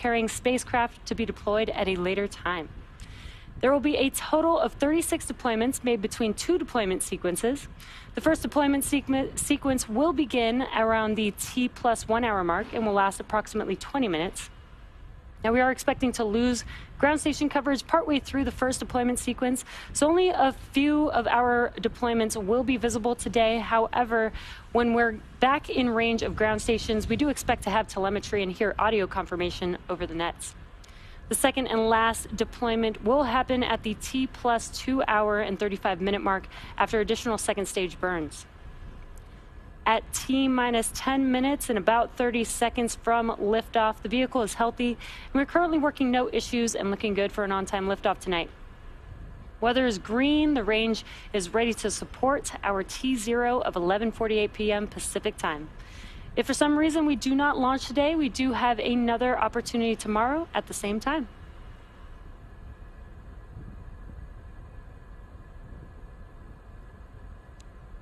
carrying spacecraft to be deployed at a later time. There will be a total of 36 deployments made between 2 deployment sequences. The first deployment sequence will begin around the T+1 hour mark and will last approximately 20 minutes. Now, we are expecting to lose ground station coverage partway through the first deployment sequence, so only a few of our deployments will be visible today. However, when we're back in range of ground stations, we do expect to have telemetry and hear audio confirmation over the nets. The second and last deployment will happen at the T+2 hour and 35-minute mark after additional second stage burns. At T-10 minutes and about 30 seconds from liftoff, the vehicle is healthy, and we're currently working no issues and looking good for an on-time liftoff tonight. Weather is green. The range is ready to support our T0 of 11:48 p.m. Pacific time. If for some reason we do not launch today, we do have another opportunity tomorrow at the same time.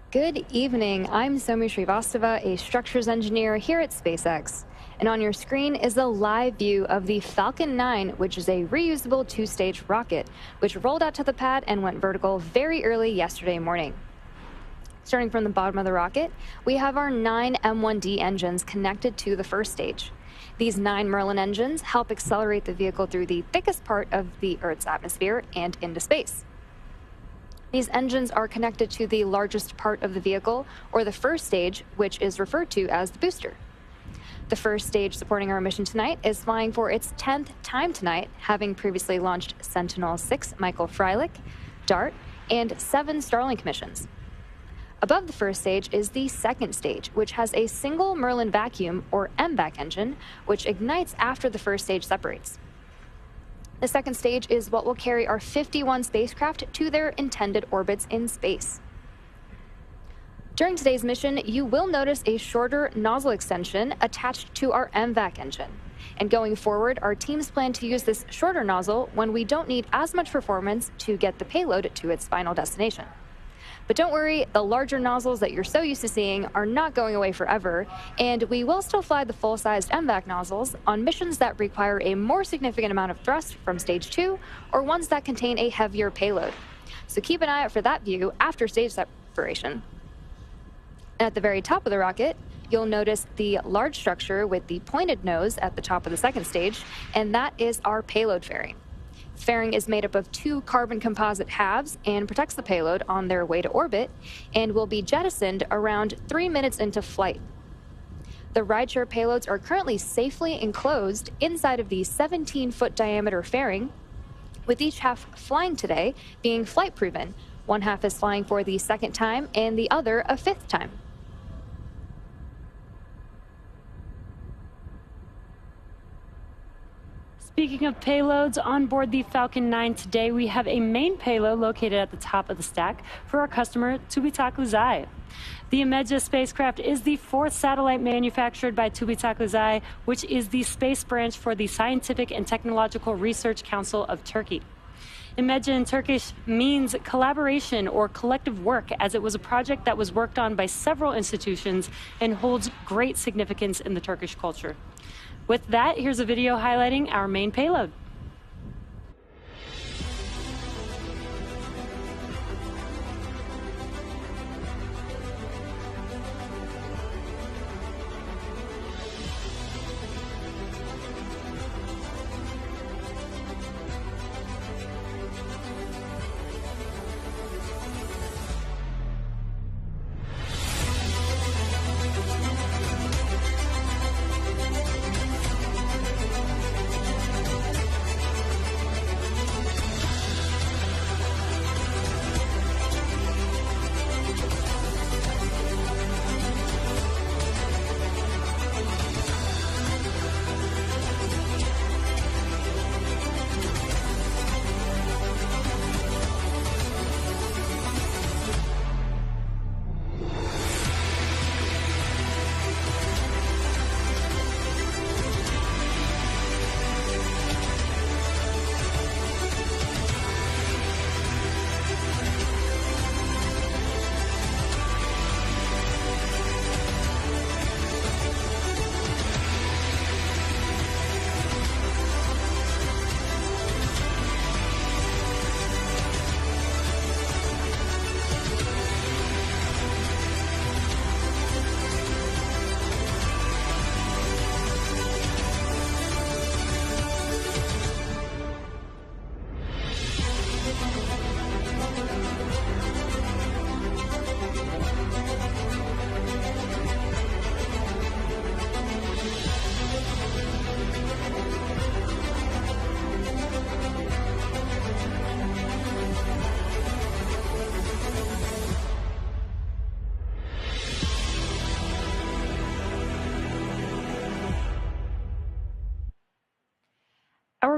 Good evening. I'm Somi Srivastava, a structures engineer here at SpaceX. And on your screen is a live view of the Falcon 9, which is a reusable 2-stage rocket, which rolled out to the pad and went vertical very early yesterday morning. Starting from the bottom of the rocket, we have our 9 M1D engines connected to the first stage. These 9 Merlin engines help accelerate the vehicle through the thickest part of the Earth's atmosphere and into space. These engines are connected to the largest part of the vehicle, or the first stage, which is referred to as the booster. The first stage supporting our mission tonight is flying for its 10th time tonight, having previously launched Sentinel-6 Michael Freilich, DART, and 7 Starlink missions. Above the first stage is the second stage, which has a single Merlin vacuum, or MVAC engine, which ignites after the first stage separates. The second stage is what will carry our 51 spacecraft to their intended orbits in space. During today's mission, you will notice a shorter nozzle extension attached to our MVAC engine. And going forward, our teams plan to use this shorter nozzle when we don't need as much performance to get the payload to its final destination. But don't worry, the larger nozzles that you're so used to seeing are not going away forever, and we will still fly the full-sized MVAC nozzles on missions that require a more significant amount of thrust from stage 2, or ones that contain a heavier payload. So keep an eye out for that view after stage separation. And at the very top of the rocket, you'll notice the large structure with the pointed nose at the top of the second stage, and that is our payload fairing. Fairing is made up of 2 carbon composite halves and protects the payload on their way to orbit and will be jettisoned around 3 minutes into flight. The rideshare payloads are currently safely enclosed inside of the 17-foot diameter fairing, with each half flying today being flight proven. One half is flying for the second time and the other a 5th time. Speaking of payloads, on board the Falcon 9 today, we have a main payload located at the top of the stack for our customer, TÜBİTAK UZAY. The İMECE spacecraft is the 4th satellite manufactured by TÜBİTAK UZAY, which is the space branch for the Scientific and Technological Research Council of Turkey. İMECE in Turkish means collaboration or collective work, as it was a project that was worked on by several institutions and holds great significance in the Turkish culture. With that, here's a video highlighting our main payload.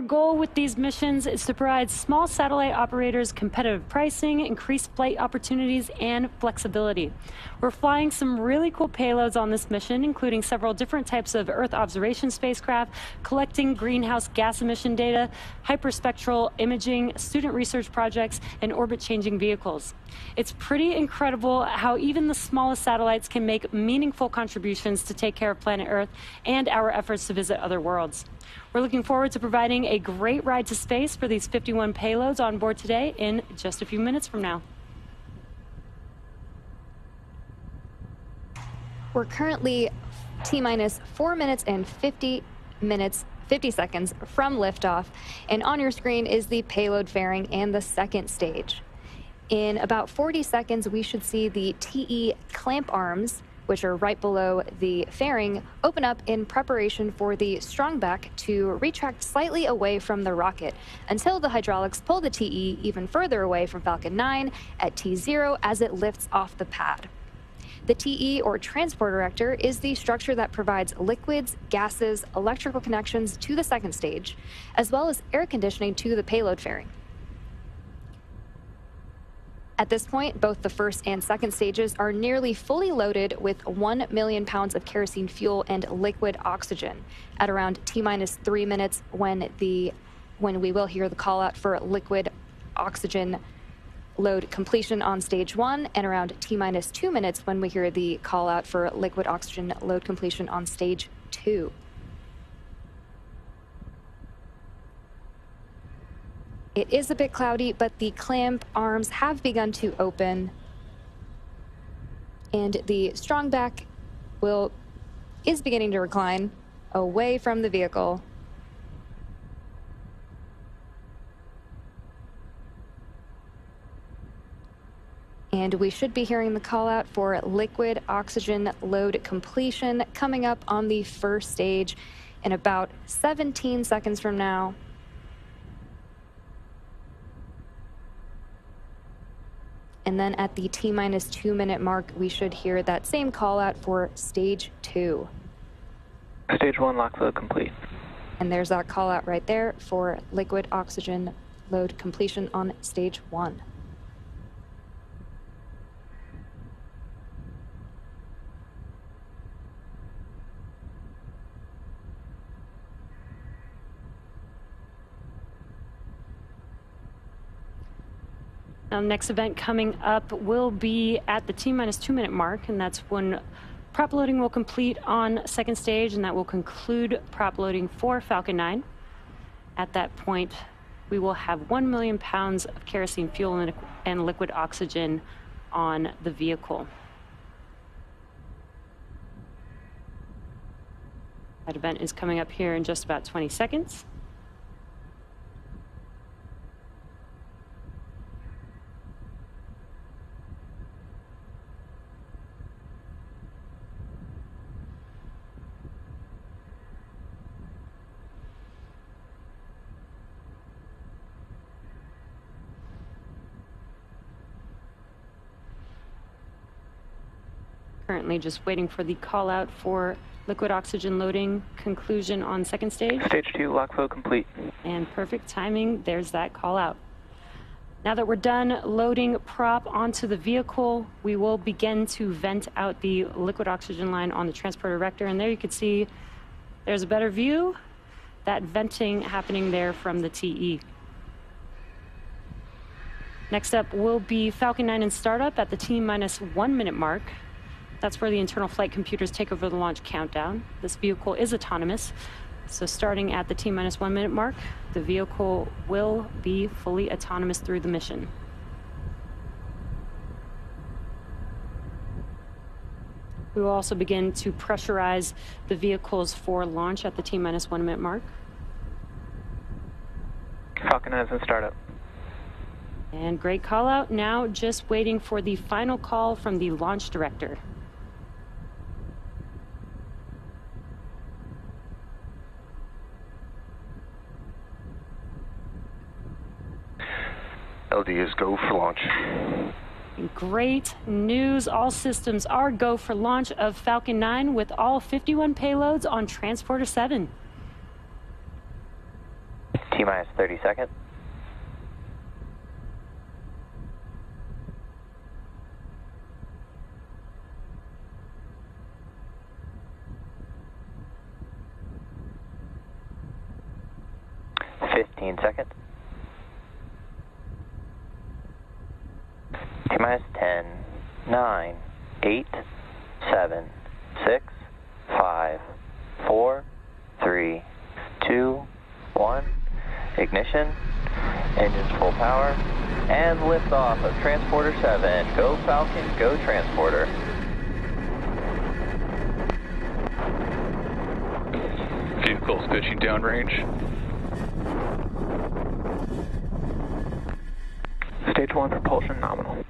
goal with these missions is to provide small satellite operators competitive pricing, increased flight opportunities, and flexibility. We're flying some really cool payloads on this mission, including several different types of Earth observation spacecraft, collecting greenhouse gas emission data, hyperspectral imaging, student research projects, and orbit-changing vehicles. It's pretty incredible how even the smallest satellites can make meaningful contributions to take care of planet Earth and our efforts to visit other worlds. We're looking forward to providing a great ride to space for these 51 payloads on board today in just a few minutes from now. We're currently T-minus 4 minutes and 50 seconds from liftoff, and on your screen is the payload fairing and the second stage. In about 40 seconds, we should see the TE clamp arms, which are right below the fairing, open up in preparation for the strongback to retract slightly away from the rocket until the hydraulics pull the TE even further away from Falcon 9 at T0 as it lifts off the pad. The TE, or transport erector, is the structure that provides liquids, gases, electrical connections to the second stage, as well as air conditioning to the payload fairing. At this point, both the first and second stages are nearly fully loaded with 1 million pounds of kerosene fuel and liquid oxygen at around T-minus 3 minutes when we will hear the call out for liquid oxygen load completion on stage 1, and around T-minus 2 minutes when we hear the call out for liquid oxygen load completion on stage 2. It is a bit cloudy, but the clamp arms have begun to open, and the strongback is beginning to recline away from the vehicle. And we should be hearing the call out for liquid oxygen load completion coming up on the first stage in about 17 seconds from now. And then at the T-minus 2 minute mark, we should hear that same call out for stage 2. Stage 1 lock load complete. And there's that call out right there for liquid oxygen load completion on stage 1. Next event coming up will be at the T-minus 2 minute mark, and that's when prop loading will complete on second stage, and that will conclude prop loading for Falcon 9. At that point, we will have 1 million pounds of kerosene fuel and liquid oxygen on the vehicle. That event is coming up here in just about 20 seconds. Currently just waiting for the call out for liquid oxygen loading conclusion on second stage. Stage 2 lock load complete. And perfect timing, there's that call out. Now that we're done loading prop onto the vehicle, we will begin to vent out the liquid oxygen line on the transport erector. And there you can see there's a better view, that venting happening there from the TE. Next up will be Falcon 9 in startup at the T-minus 1 minute mark. That's where the internal flight computers take over the launch countdown. This vehicle is autonomous, so starting at the T-minus 1 minute mark, the vehicle will be fully autonomous through the mission. We will also begin to pressurize the vehicles for launch at the T-minus 1 minute mark. Falcon 9 is in startup. And great call out. Now just waiting for the final call from the launch director. LD is go for launch. Great news. All systems are go for launch of Falcon 9 with all 51 payloads on Transporter 7. T-minus 30 seconds. Seconds. T-minus 10, 9, 8, 7, 6, 5, 4, 3, 2, 1. Ignition. Engines full power. And liftoff of Transporter 7. Go Falcon, go Transporter. Vehicles pitching downrange. Stage 1 propulsion nominal.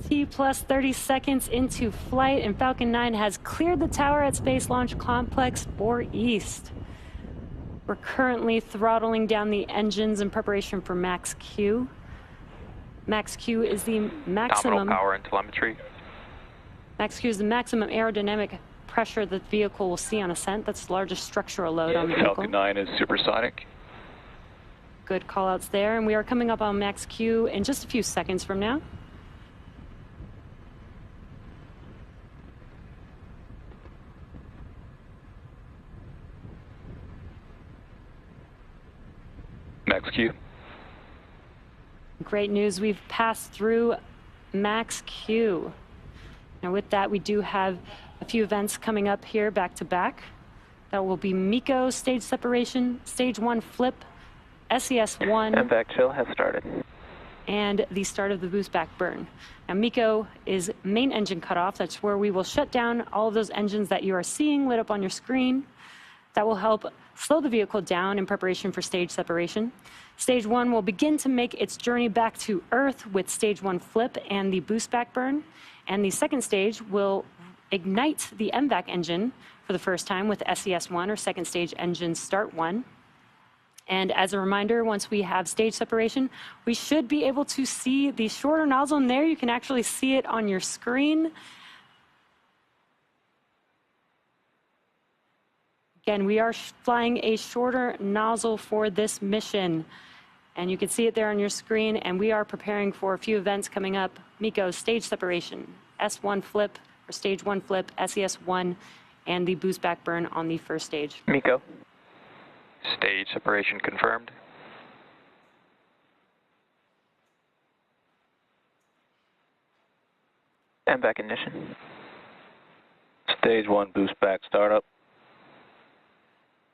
T plus 30 seconds into flight, and Falcon 9 has cleared the tower at Space Launch Complex 4 East. We're currently throttling down the engines in preparation for Max Q. Max Q is the maximum Nominal power and telemetry. Max Q is the maximum aerodynamic pressure that the vehicle will see on ascent. That's the largest structural load on the vehicle. Falcon 9 is supersonic. Good call-outs there, and we are coming up on Max Q in just a few seconds from now. Max Q. Great news, we've passed through Max Q. Now with that, we do have a few events coming up here back to back. That will be MECO stage separation, stage 1 flip, SES-1. MVAC chill has started. And the start of the boost back burn. Now MECO is main engine cutoff. That's where we will shut down all of those engines that you are seeing lit up on your screen. That will help slow the vehicle down in preparation for stage separation. Stage 1 will begin to make its journey back to Earth with stage 1 flip and the boost back burn. And the second stage will ignite the MVAC engine for the first time with SES-1, or second stage engine start 1. And as a reminder, once we have stage separation, we should be able to see the shorter nozzle in there. You can actually see it on your screen. Again, we are flying a shorter nozzle for this mission. And you can see it there on your screen, and we are preparing for a few events coming up. MECO stage separation, S1 flip, or stage 1 flip, SES-1, and the boost back burn on the first stage. MECO. Stage separation confirmed. MVAC ignition. Stage 1 boost back startup.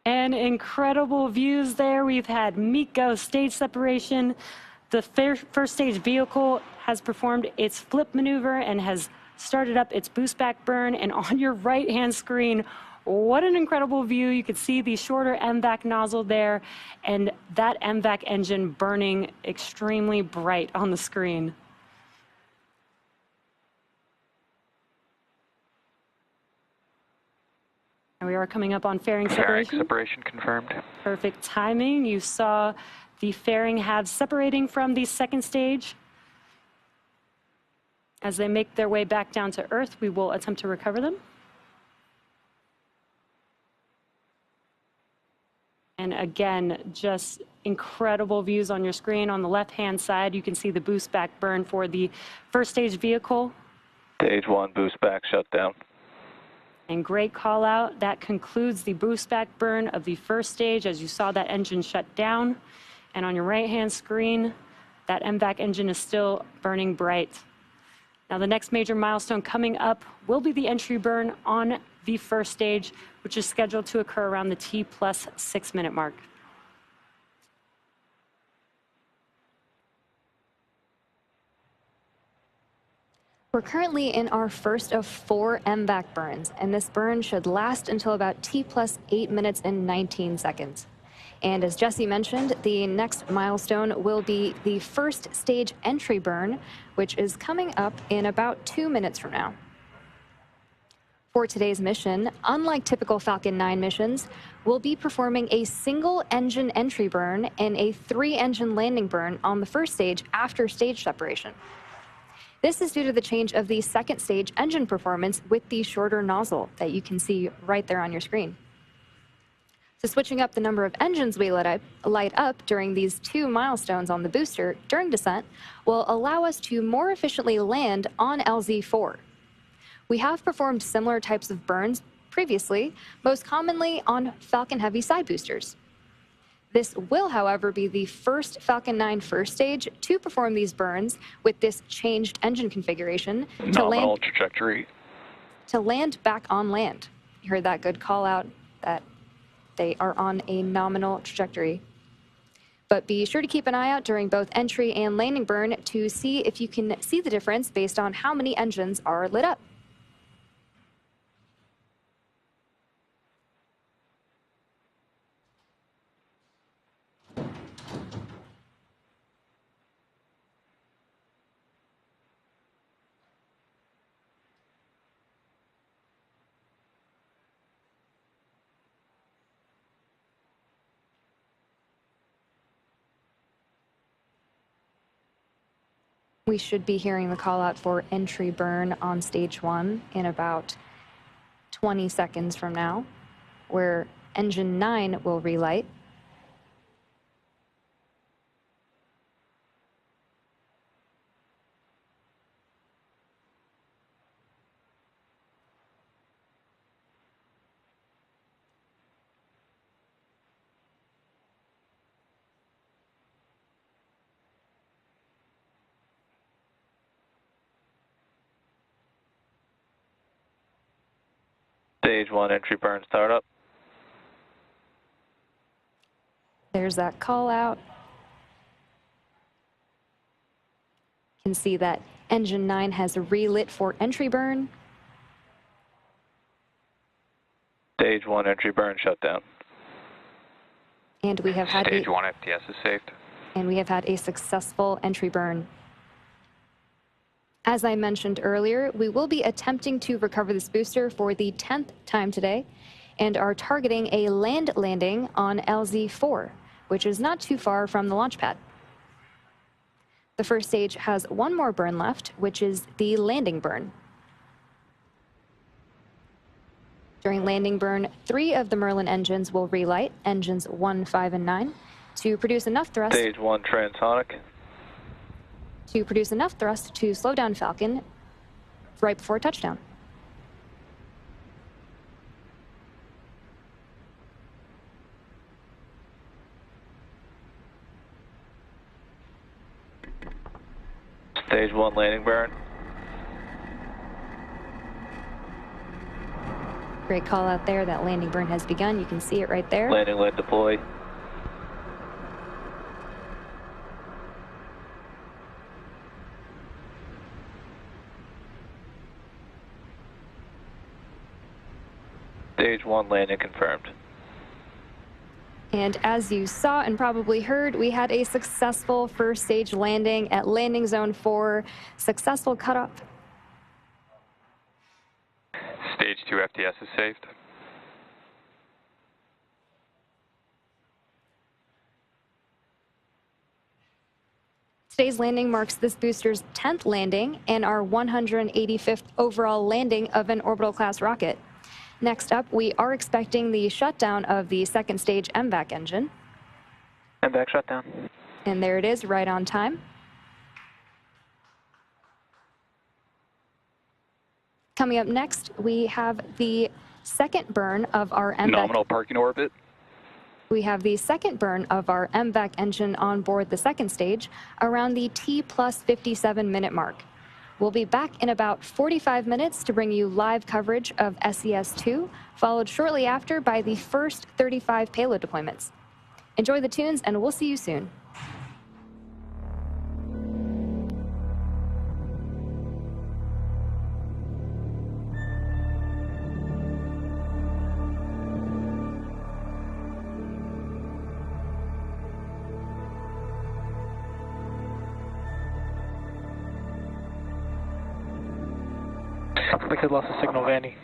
And incredible views there. We've had MECO stage separation. The first stage vehicle has performed its flip maneuver and has started up its boost back burn. And on your right-hand screen, what an incredible view. You could see the shorter MVAC nozzle there and that MVAC engine burning extremely bright on the screen. And we are coming up on fairing separation. Fairing separation confirmed. Perfect timing. You saw the fairing halves separating from the second stage. As they make their way back down to Earth, we will attempt to recover them. And again, just incredible views on your screen. On the left-hand side, you can see the boost back burn for the first stage vehicle. Stage 1 boost back shut down. And great call out. That concludes the boost back burn of the first stage as you saw that engine shut down. And on your right-hand screen, that MVAC engine is still burning bright. Now the next major milestone coming up will be the entry burn on the first stage, which is scheduled to occur around the T plus 6 minute mark. We're currently in our first of 4 MVAC burns, and this burn should last until about T plus 8 minutes and 19 seconds. And as Jesse mentioned, the next milestone will be the first stage entry burn, which is coming up in about 2 minutes from now. For today's mission, unlike typical Falcon 9 missions, we'll be performing a single engine entry burn and a 3-engine landing burn on the first stage after stage separation. This is due to the change of the second stage engine performance with the shorter nozzle that you can see right there on your screen. So switching up the number of engines we light up during these two milestones on the booster during descent will allow us to more efficiently land on LZ-4. We have performed similar types of burns previously, most commonly on Falcon Heavy side boosters. This will, however, be the first Falcon 9 first stage to perform these burns with this changed engine configuration Nominal trajectory. to land back on land. You heard that good call out that they are on a nominal trajectory. But be sure to keep an eye out during both entry and landing burn to see if you can see the difference based on how many engines are lit up. We should be hearing the call out for entry burn on stage 1 in about 20 seconds from now, where engine 9 will relight. Stage 1 entry burn startup. There's that call out. You can see that engine 9 has relit for entry burn. Stage 1 entry burn shutdown. And we have had Stage 1 FTS is saved. and we have had a successful entry burn. As I mentioned earlier, we will be attempting to recover this booster for the 10th time today and are targeting a land landing on LZ-4, which is not too far from the launch pad. The first stage has one more burn left, which is the landing burn. During landing burn, 3 of the Merlin engines will relight, engines 1, 5, and 9, to produce enough thrust Stage 1 transonic. to slow down Falcon right before touchdown. Stage 1 landing burn. Great call out there. That landing burn has begun. You can see it right there. Landing led deploy. Stage 1 landing confirmed. And as you saw and probably heard, we had a successful first stage landing at landing zone 4. Successful cutoff. Stage 2 FTS is saved. Today's landing marks this booster's 10th landing and our 185th overall landing of an orbital class rocket. Next up, we are expecting the shutdown of the second stage MVAC engine. MVAC shutdown. And there it is, right on time. Coming up next, we have the second burn of our MVAC. Nominal parking orbit. We have the second burn of our MVAC engine on board the second stage around the T+57 minute mark. We'll be back in about 45 minutes to bring you live coverage of SES-2, followed shortly after by the first 35 payload deployments. Enjoy the tunes, and we'll see you soon. We could lost the signal, Vandy.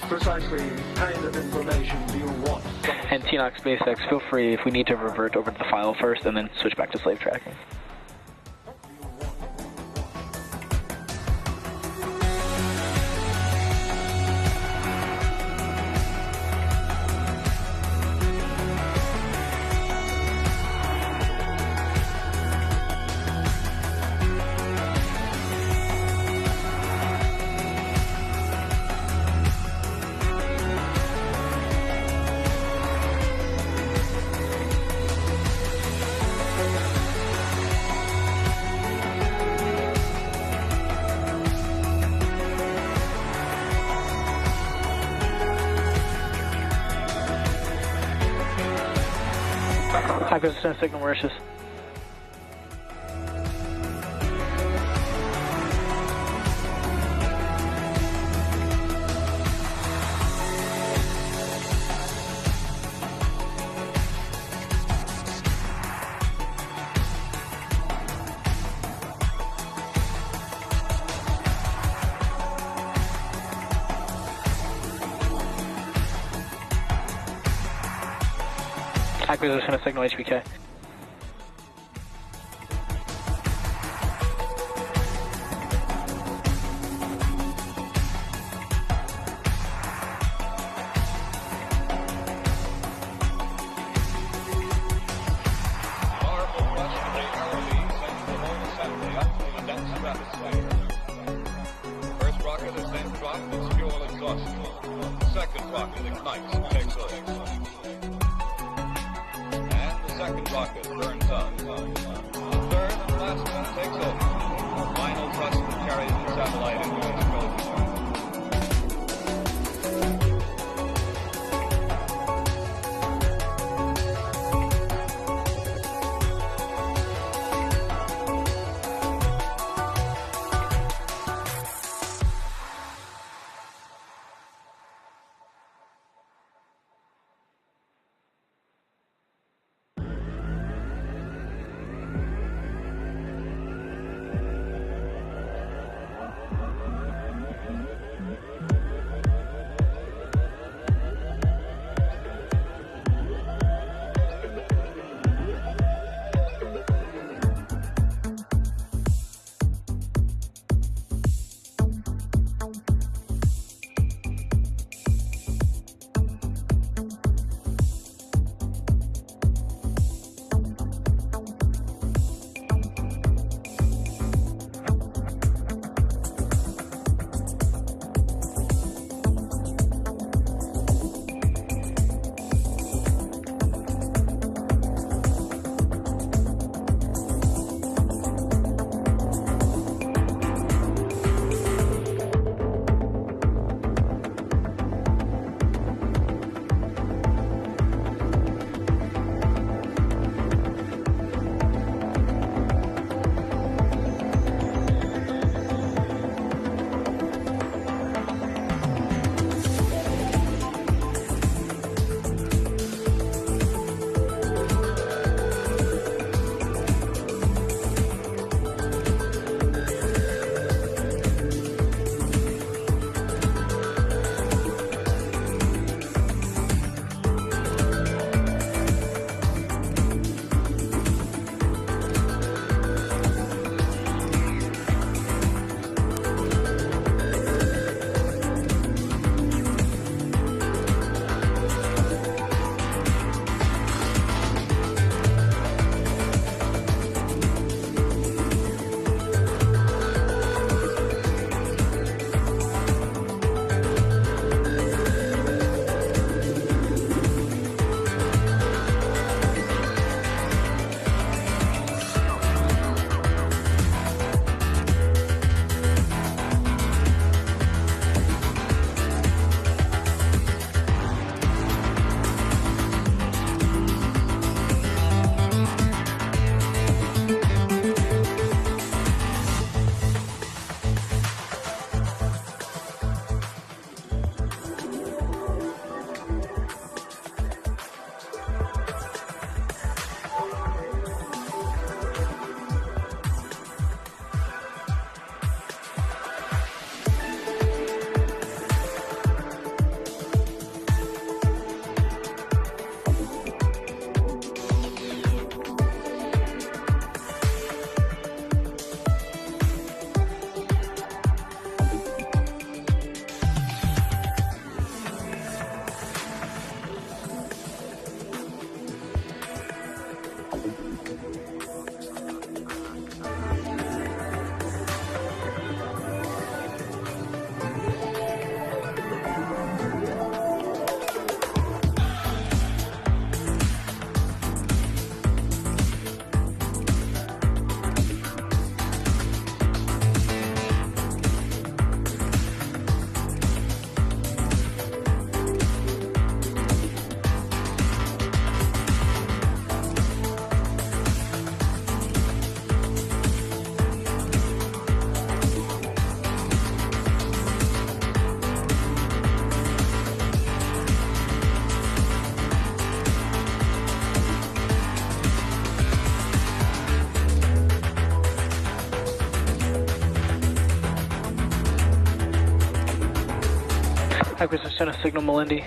Precisely kind of information do you want? And TNOC SpaceX, feel free if we need to revert over to the file first and then switch back to slave tracking. Acquisition signal Mauritius. Acquisition of signal HBK. First rocket is then dropped, its fuel exhausted. Second rocket ignites and takes off. And the second rocket burns up. The third and last one takes over. Final thrust that carries the satellite into its goal. Acquisition of signal, Melindy.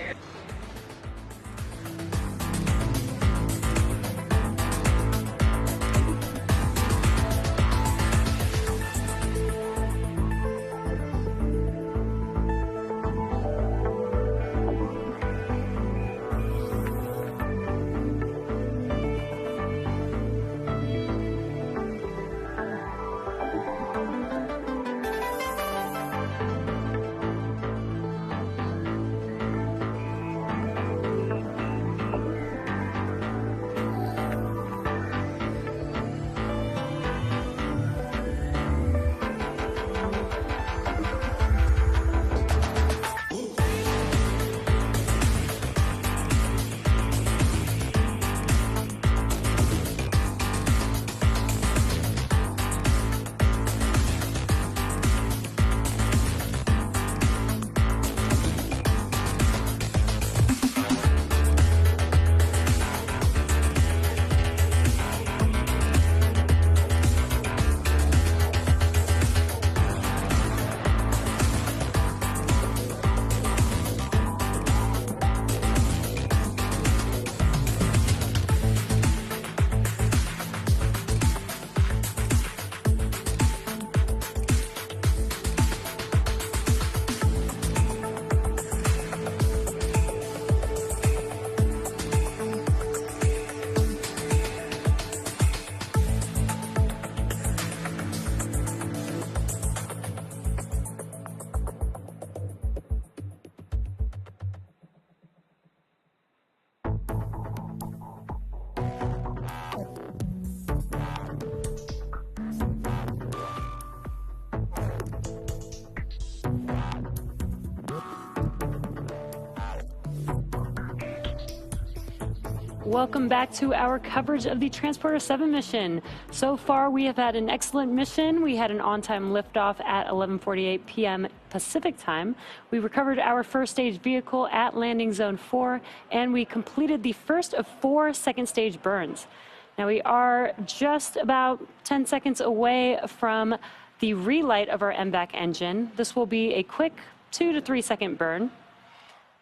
Welcome back to our coverage of the Transporter 7 mission. So far, we have had an excellent mission. We had an on-time liftoff at 11:48 p.m. Pacific time. We recovered our first stage vehicle at landing zone 4, and we completed the first of 4 second stage burns. Now we are just about 10 seconds away from the relight of our MVAC engine. This will be a quick 2 to 3 second burn,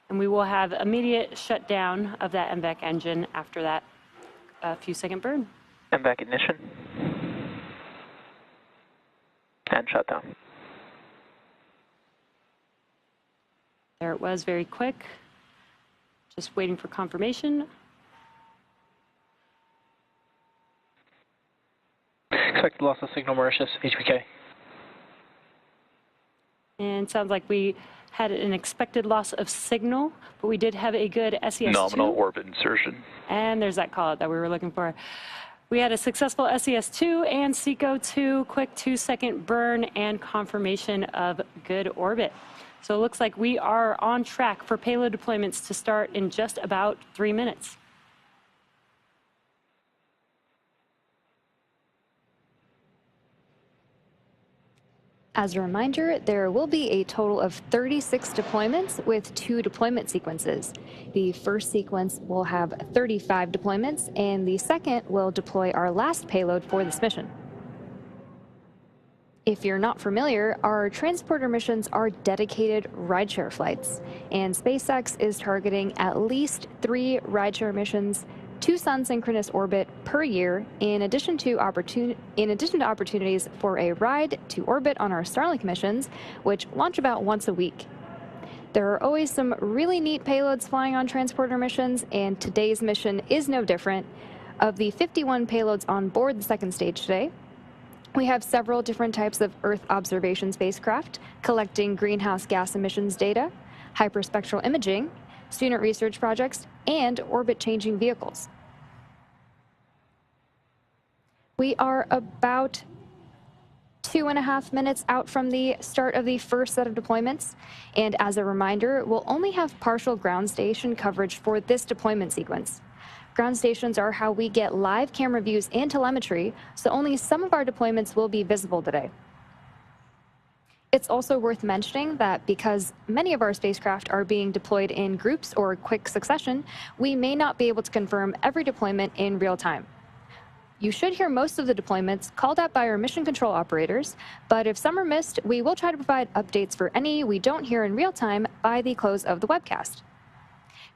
and we will have immediate shutdown of that MVAC engine after that few second burn. MVAC ignition. And shutdown. There it was, very quick. Just waiting for confirmation. Expected loss of signal, Mauritius, HPK. And sounds like we had an expected loss of signal, but we did have a good SES2. Nominal orbit insertion. And there's that call out that we were looking for. We had a successful SES2 and SECO2, quick 2 second burn and confirmation of good orbit. So it looks like we are on track for payload deployments to start in just about 3 minutes. As a reminder, there will be a total of 36 deployments with 2 deployment sequences. The first sequence will have 35 deployments, and the second will deploy our last payload for this mission. If you're not familiar, our transporter missions are dedicated rideshare flights, and SpaceX is targeting at least 3 rideshare missions to sun-synchronous orbit per year, in addition to opportunities for a ride to orbit on our Starlink missions, which launch about once a week. There are always some really neat payloads flying on transporter missions, and today's mission is no different. Of the 51 payloads on board the second stage today, we have several different types of Earth observation spacecraft collecting greenhouse gas emissions data, hyperspectral imaging, student research projects, and orbit-changing vehicles. We are about 2.5 minutes out from the start of the first set of deployments, and as a reminder, we'll only have partial ground station coverage for this deployment sequence. Ground stations are how we get live camera views and telemetry, so only some of our deployments will be visible today. It's also worth mentioning that because many of our spacecraft are being deployed in groups or quick succession, we may not be able to confirm every deployment in real time. You should hear most of the deployments called out by our mission control operators, but if some are missed, we will try to provide updates for any we don't hear in real time by the close of the webcast.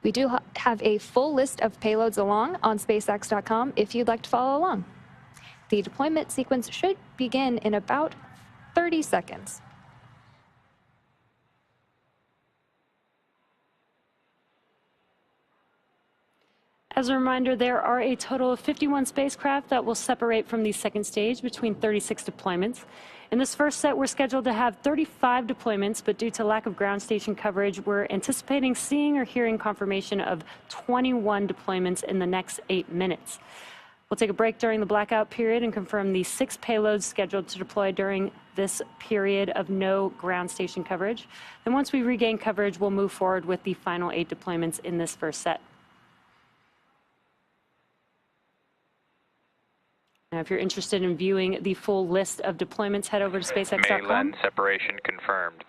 We do have a full list of payloads along on SpaceX.com if you'd like to follow along. The deployment sequence should begin in about 30 seconds. As a reminder, there are a total of 51 spacecraft that will separate from the second stage between 36 deployments. In this first set, we're scheduled to have 35 deployments, but due to lack of ground station coverage, we're anticipating seeing or hearing confirmation of 21 deployments in the next 8 minutes. We'll take a break during the blackout period and confirm the 6 payloads scheduled to deploy during this period of no ground station coverage. Then once we regain coverage, we'll move forward with the final 8 deployments in this first set. Now, if you're interested in viewing the full list of deployments, head over to SpaceX.com. Mainland separation confirmed.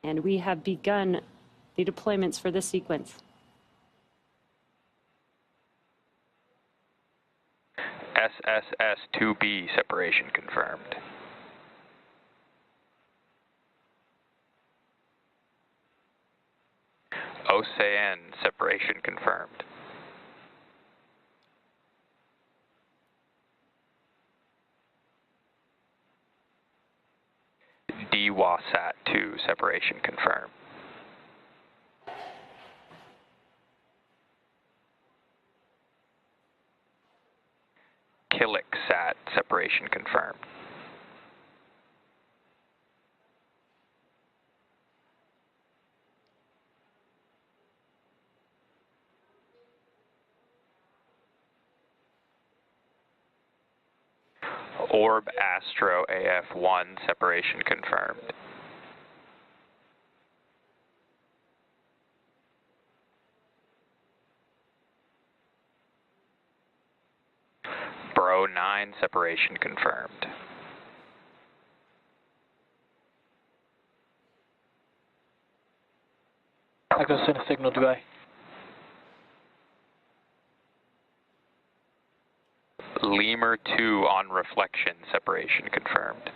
And we have begun the deployments for this sequence. SSS-2B separation confirmed. OCN separation confirmed. DWASAT-2 separation confirmed. KILIXSAT separation confirmed. Orb Astro AF1 separation confirmed. Bro 9 separation confirmed. I can send a signal, Dubai. Lemur 2 on reflection separation confirmed.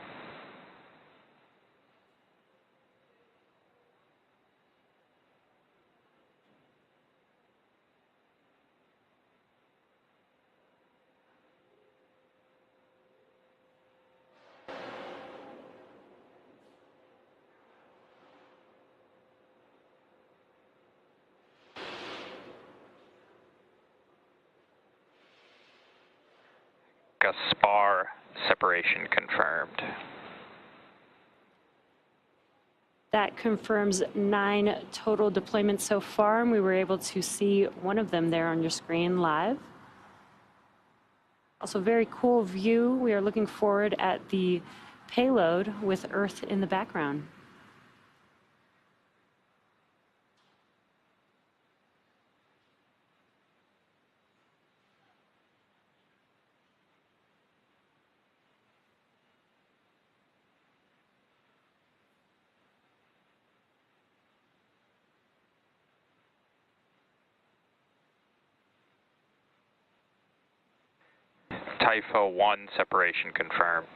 Gaspar separation confirmed. That confirms 9 total deployments so far, and we were able to see one of them there on your screen live. Also, very cool view. We are looking forward at the payload with Earth in the background. Typho 1 separation confirmed.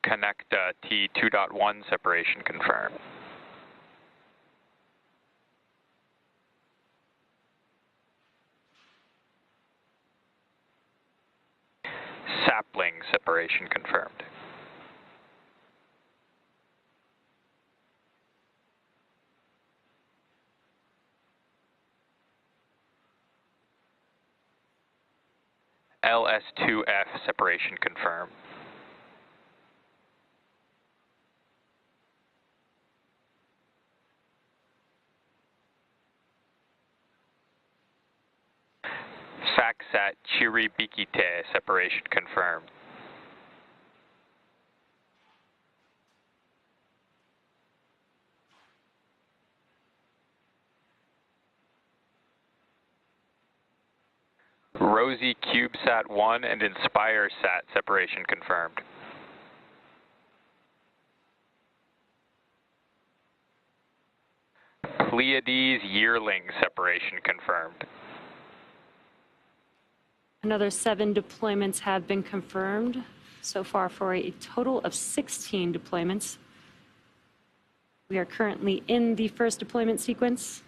Connecta T2.1 separation confirmed. Sapling separation confirmed. LS2F separation confirmed. Facsat Chiribikite separation confirmed. Rosie CubeSat 1 and InspireSat separation confirmed. Pleiades Yearling separation confirmed. Another 7 deployments have been confirmed so far for a total of 16 deployments. We are currently in the first deployment sequence,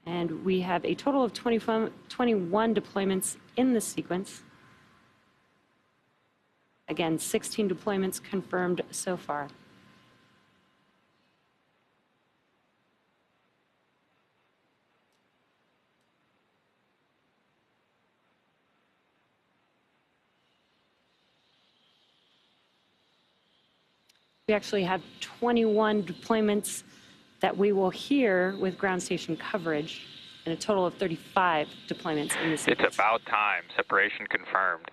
and we have a total of 21 deployments in this sequence. Again, 16 deployments confirmed so far. We actually have 21 deployments that we will hear with ground station coverage, and a total of 35 deployments in this sequence. It's about time. Separation confirmed.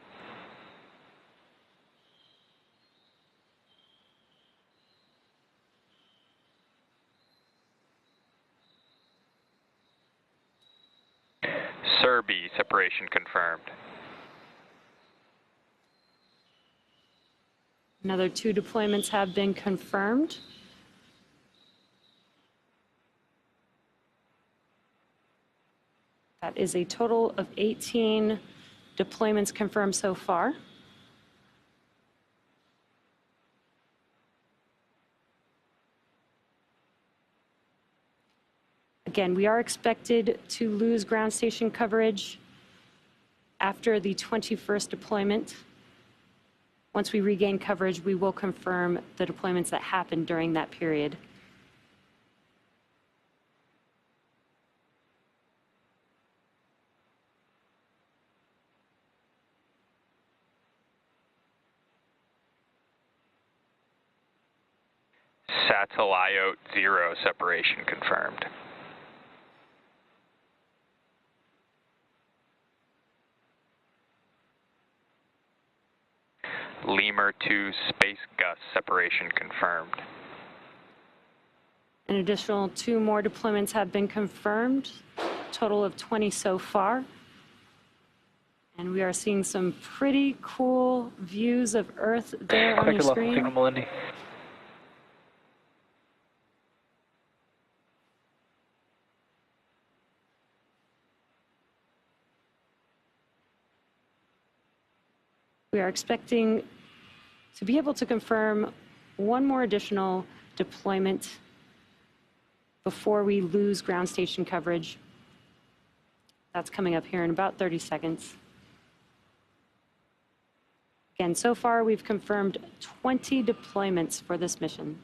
Serbi separation confirmed. Another 2 deployments have been confirmed. That is a total of 18 deployments confirmed so far. Again, we are expected to lose ground station coverage after the 21st deployment. Once we regain coverage, we will confirm the deployments that happened during that period. Satellite 0 separation confirmed. Lemur 2 Space Gus separation confirmed. An additional 2 more deployments have been confirmed, total of 20 so far. And we are seeing some pretty cool views of Earth there on your screen. Signal, Melindy. We are expecting to be able to confirm 1 more additional deployment before we lose ground station coverage. That's coming up here in about 30 seconds. Again, so far we've confirmed 20 deployments for this mission.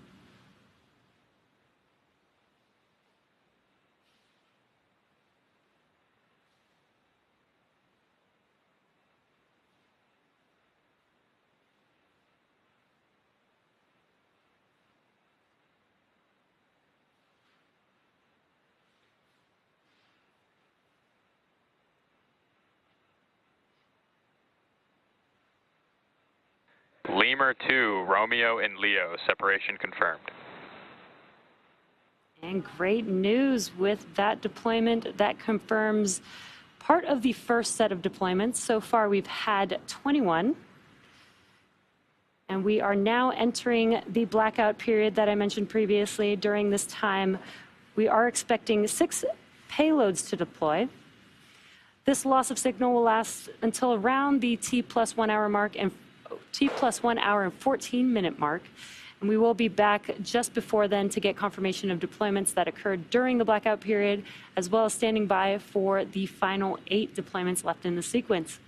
Lemur 2 Romeo and Leo separation confirmed. And great news with that deployment. That confirms part of the first set of deployments. So far, we've had 21. And we are now entering the blackout period that I mentioned previously. During this time, we are expecting 6 payloads to deploy. This loss of signal will last until around the T+1 hour mark and T+1 hour and 14-minute mark. And we will be back just before then to get confirmation of deployments that occurred during the blackout period, as well as standing by for the final 8 deployments left in the sequence.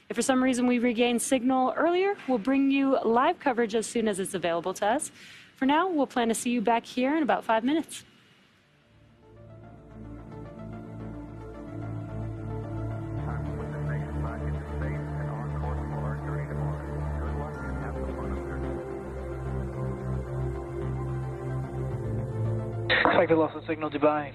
If for some reason we regain signal earlier, we'll bring you live coverage as soon as it's available to us. For now, we'll plan to see you back here in about 5 minutes. Expected loss of signal, Dubai.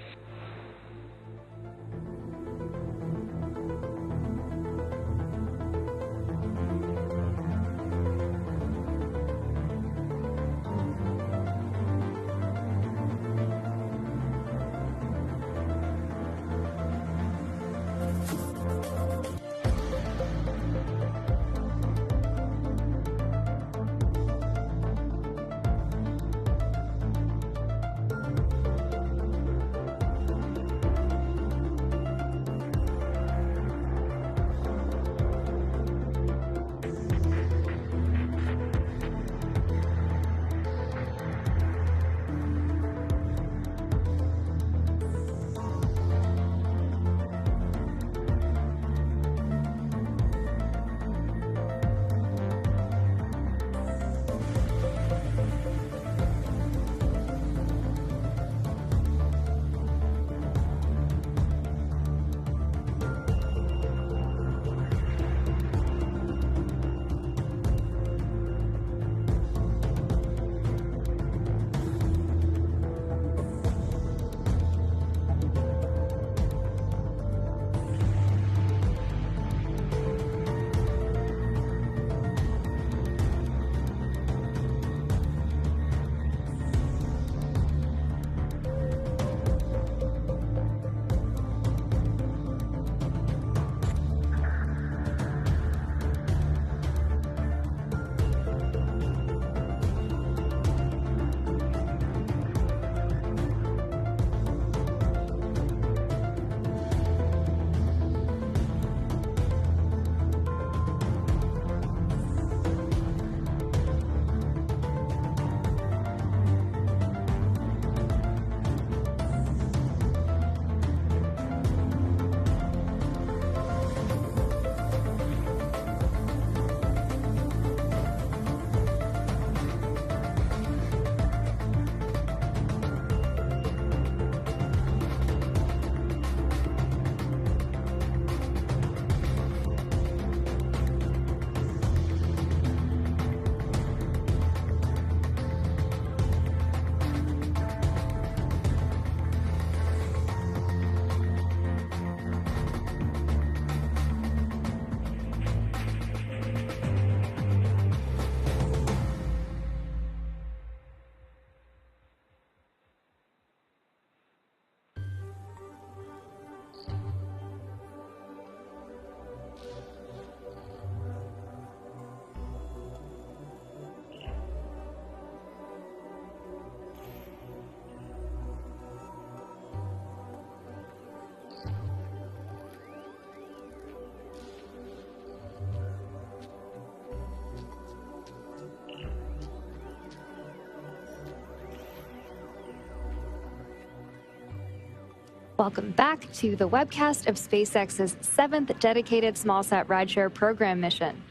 Welcome back to the webcast of SpaceX's 7th dedicated smallsat rideshare program mission.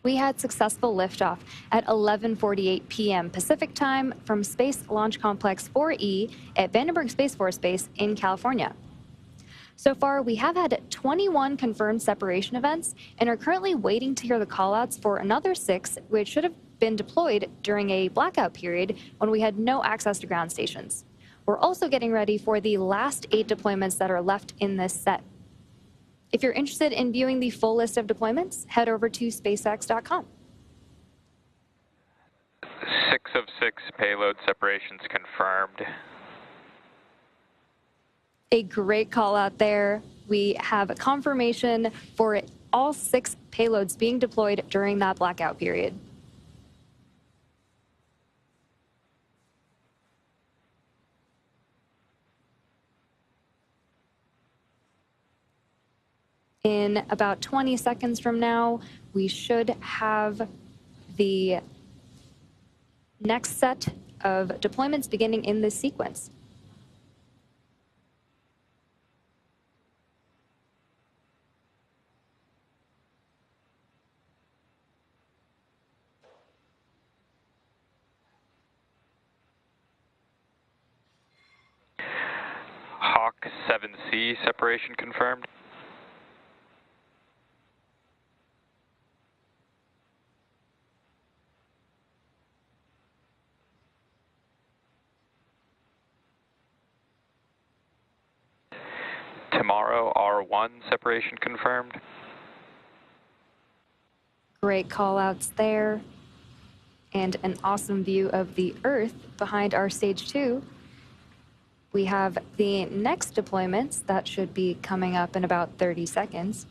We had successful liftoff at 11:48 p.m. Pacific time from Space Launch Complex 4E at Vandenberg Space Force Base in California. So far, we have had 21 confirmed separation events and are currently waiting to hear the callouts for another 6, which should have been deployed during a blackout period when we had no access to ground stations. We're also getting ready for the last 8 deployments that are left in this set. If you're interested in viewing the full list of deployments, head over to spacex.com. 6 of 6 payload separations confirmed. A great call out there. We have confirmation for all 6 payloads being deployed during that blackout period. In about 20 seconds from now, we should have the next set of deployments beginning in this sequence. Hawk 7C separation confirmed. Tomorrow R1 separation confirmed. Great call outs there. And an awesome view of the Earth behind our stage 2. We have the next deployments that should be coming up in about 30 seconds.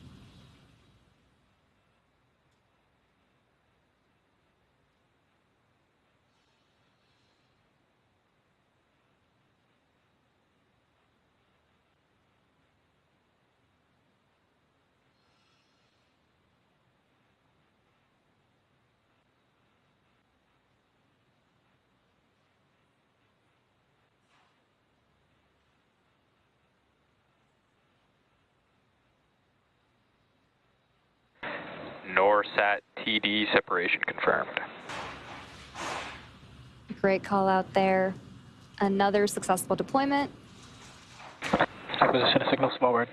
NORSAT TD separation confirmed. Great call out there. Another successful deployment. Acquisition signals forward.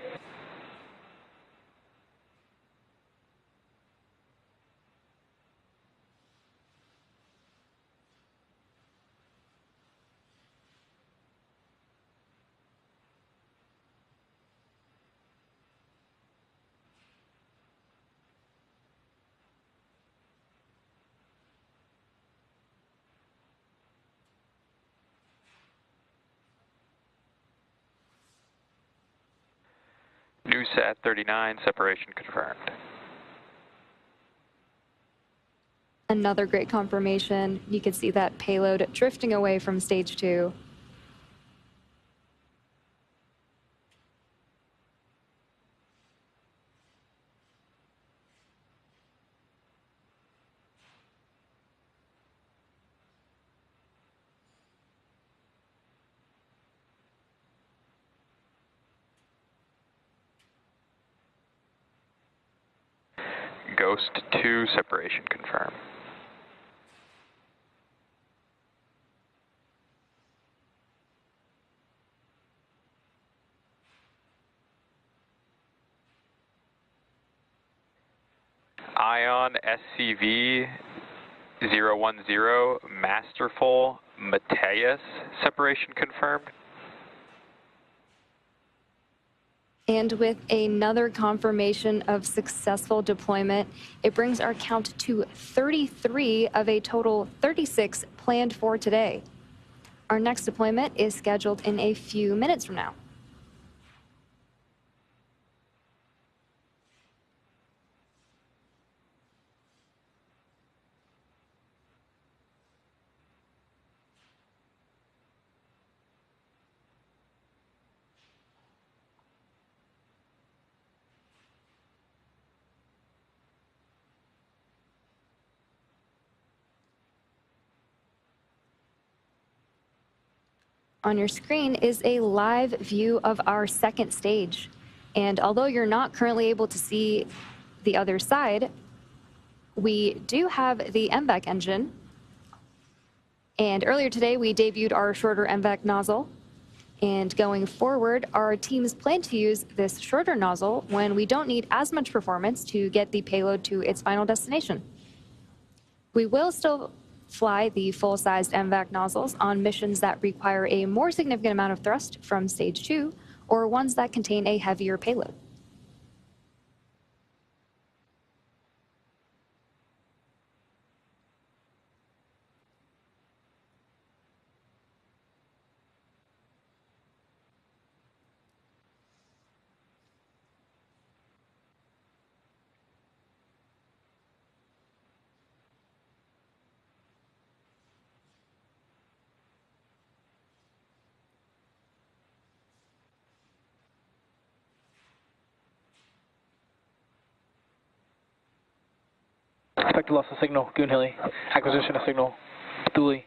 NewSat 39 separation confirmed. Another great confirmation. You can see that payload drifting away from stage 2. Ghost 2 separation confirmed. Ion SCV 010 Masterful Mateus separation confirmed. And with another confirmation of successful deployment, it brings our count to 33 of a total 36 planned for today. Our next deployment is scheduled in a few minutes from now. On your screen is a live view of our second stage. And although you're not currently able to see the other side, we do have the MVAC engine. And earlier today, we debuted our shorter MVAC nozzle. And going forward, our teams plan to use this shorter nozzle when we don't need as much performance to get the payload to its final destination. We will still fly the full-sized MVAC nozzles on missions that require a more significant amount of thrust from stage 2 or ones that contain a heavier payload. Expected loss of signal, Goonhilly. Acquisition of signal, Thule.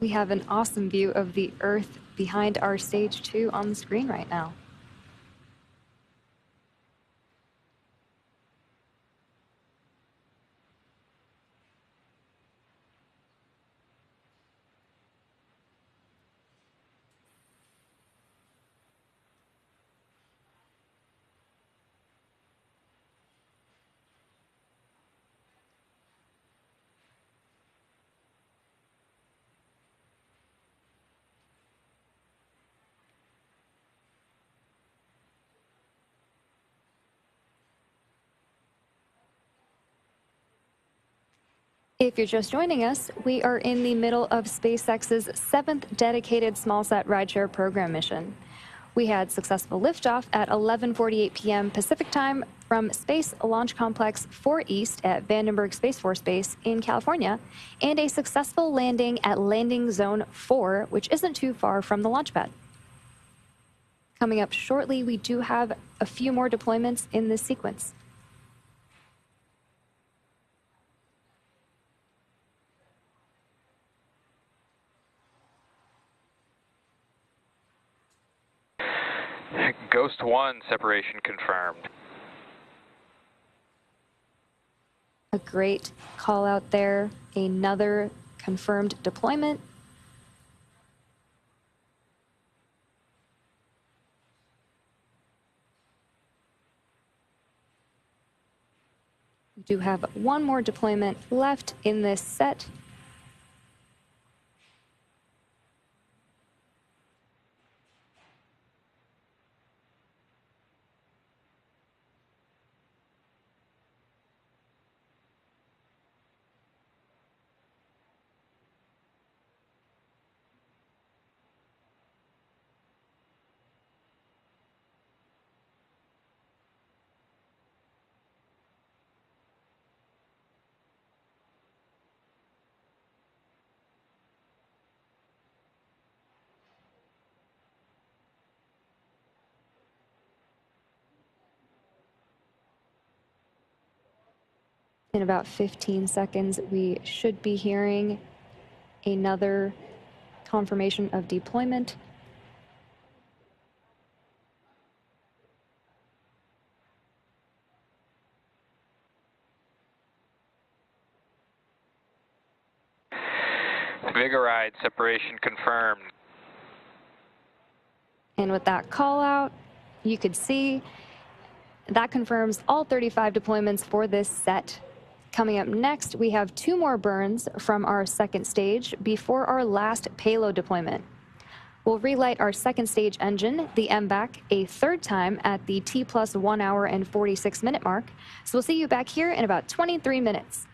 We have an awesome view of the Earth behind our stage 2 on the screen right now. If you're just joining us, we are in the middle of SpaceX's 7th dedicated smallsat rideshare program mission. We had successful liftoff at 11:48 p.m. Pacific time from Space Launch Complex 4 East at Vandenberg Space Force Base in California, and a successful landing at Landing Zone 4, which isn't too far from the launch pad. Coming up shortly, we do have a few more deployments in this sequence. Ghost 1 separation confirmed. A great call out there. Another confirmed deployment. We do have one more deployment left in this set. In about 15 seconds, we should be hearing another confirmation of deployment. Vigoride separation confirmed. And with that call out, you could see that confirms all 35 deployments for this set. Coming up next, we have 2 more burns from our second stage before our last payload deployment. We'll relight our second stage engine, the MVAC, a 3rd time at the T+1 hour and 46 minute mark. So we'll see you back here in about 23 minutes.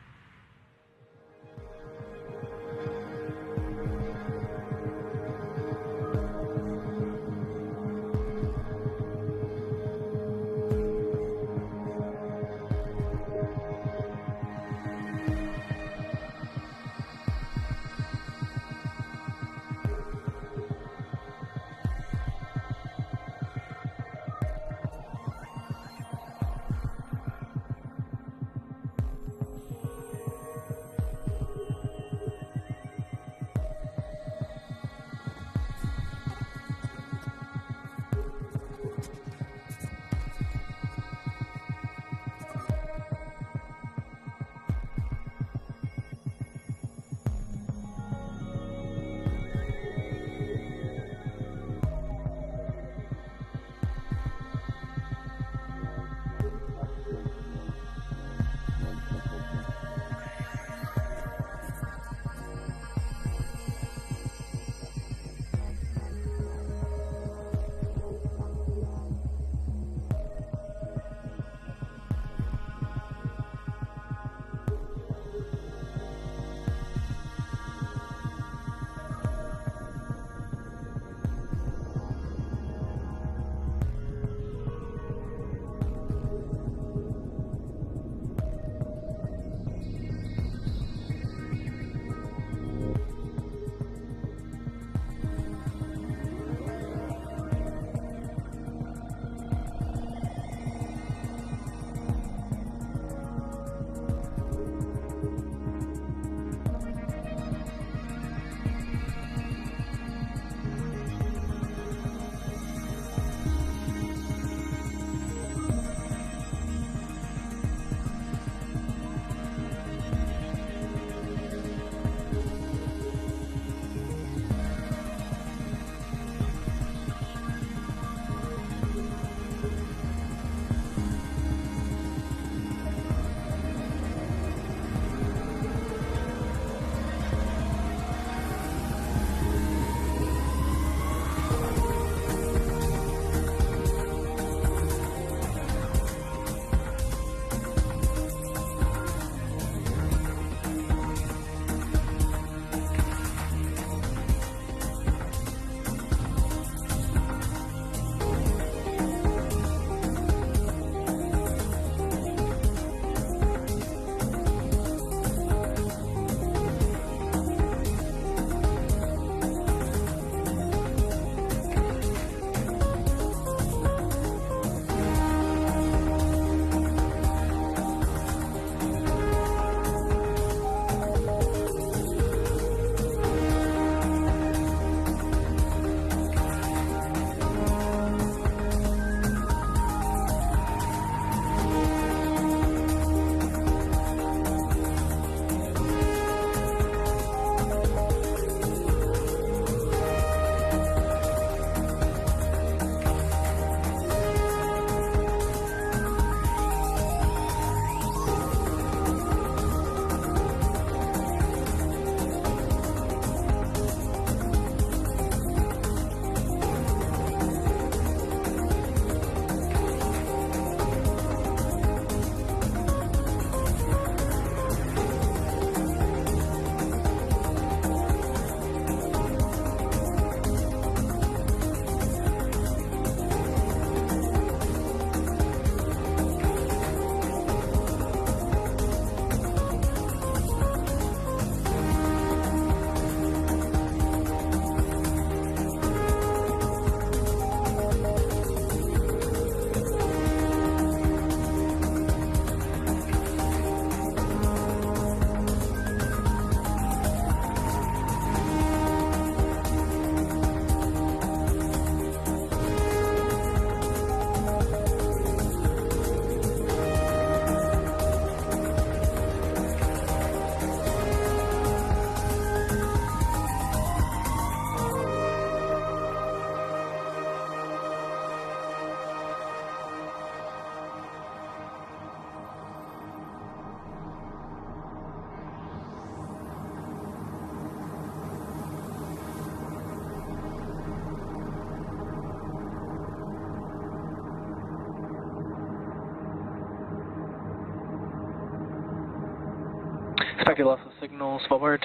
Expect you lost the signal, forward.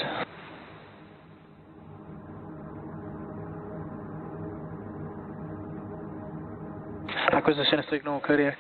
Acquisition of signal, Kodiak.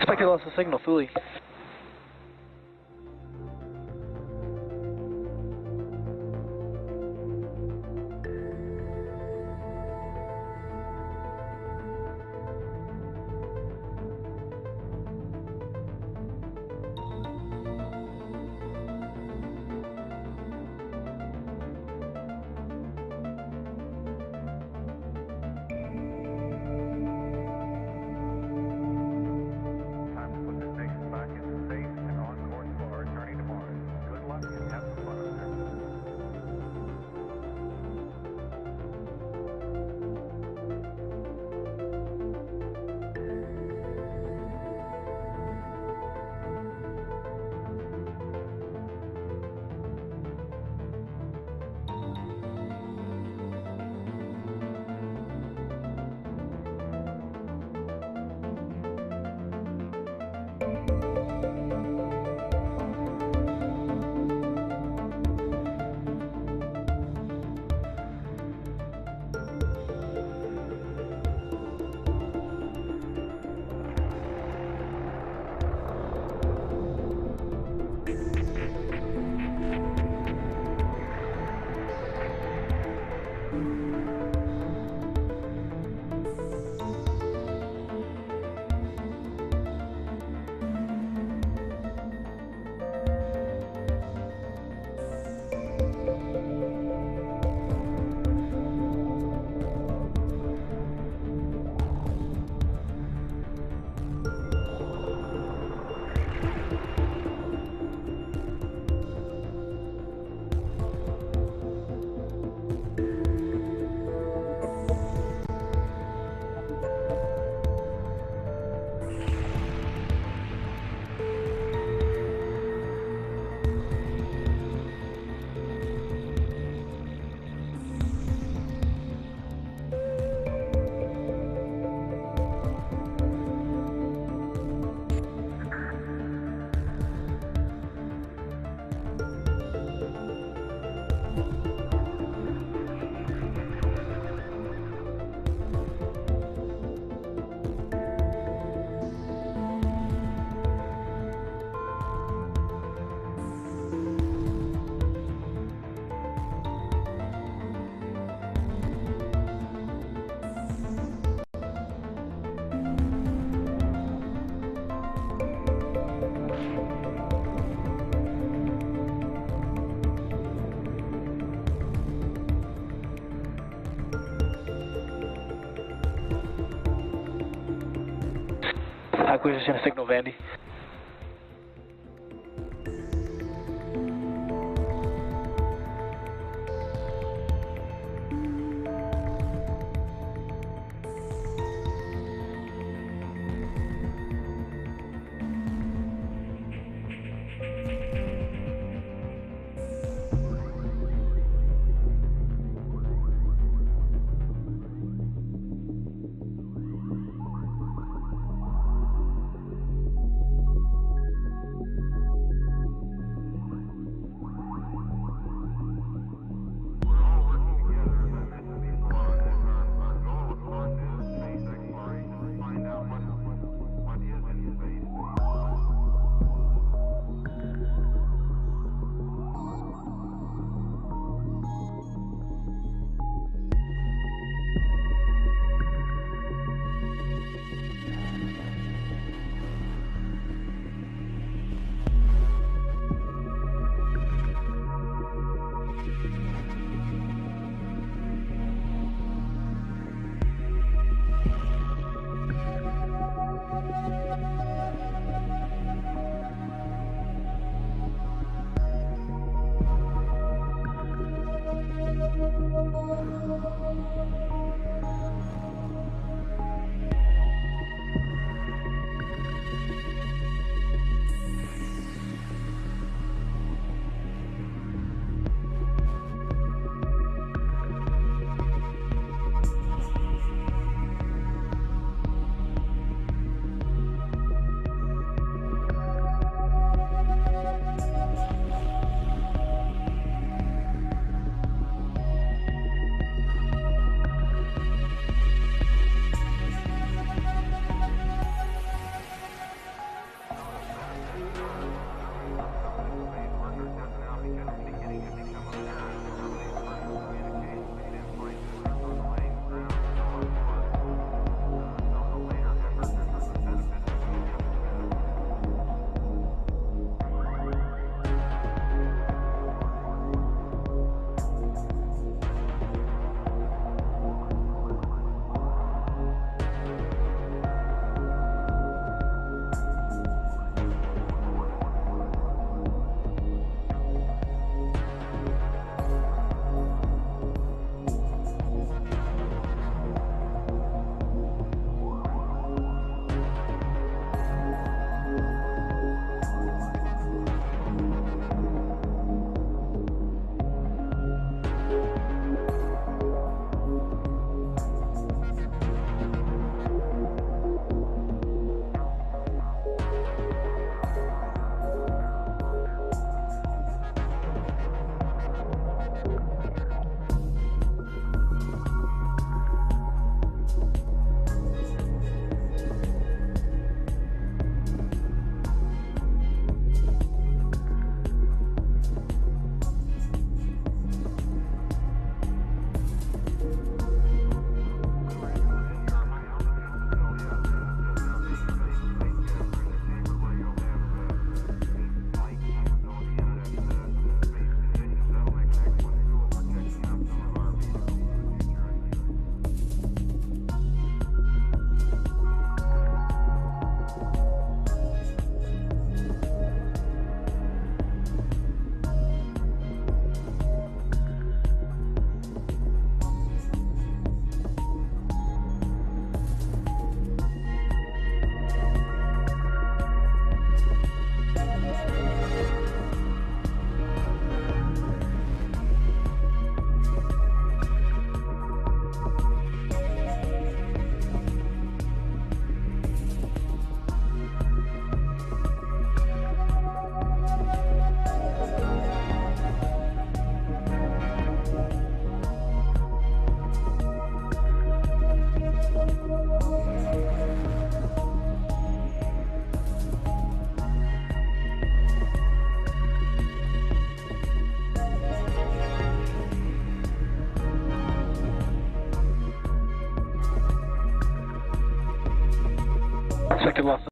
Expect you lost the signal, fully. acquisition signal, Vandy. Sector lost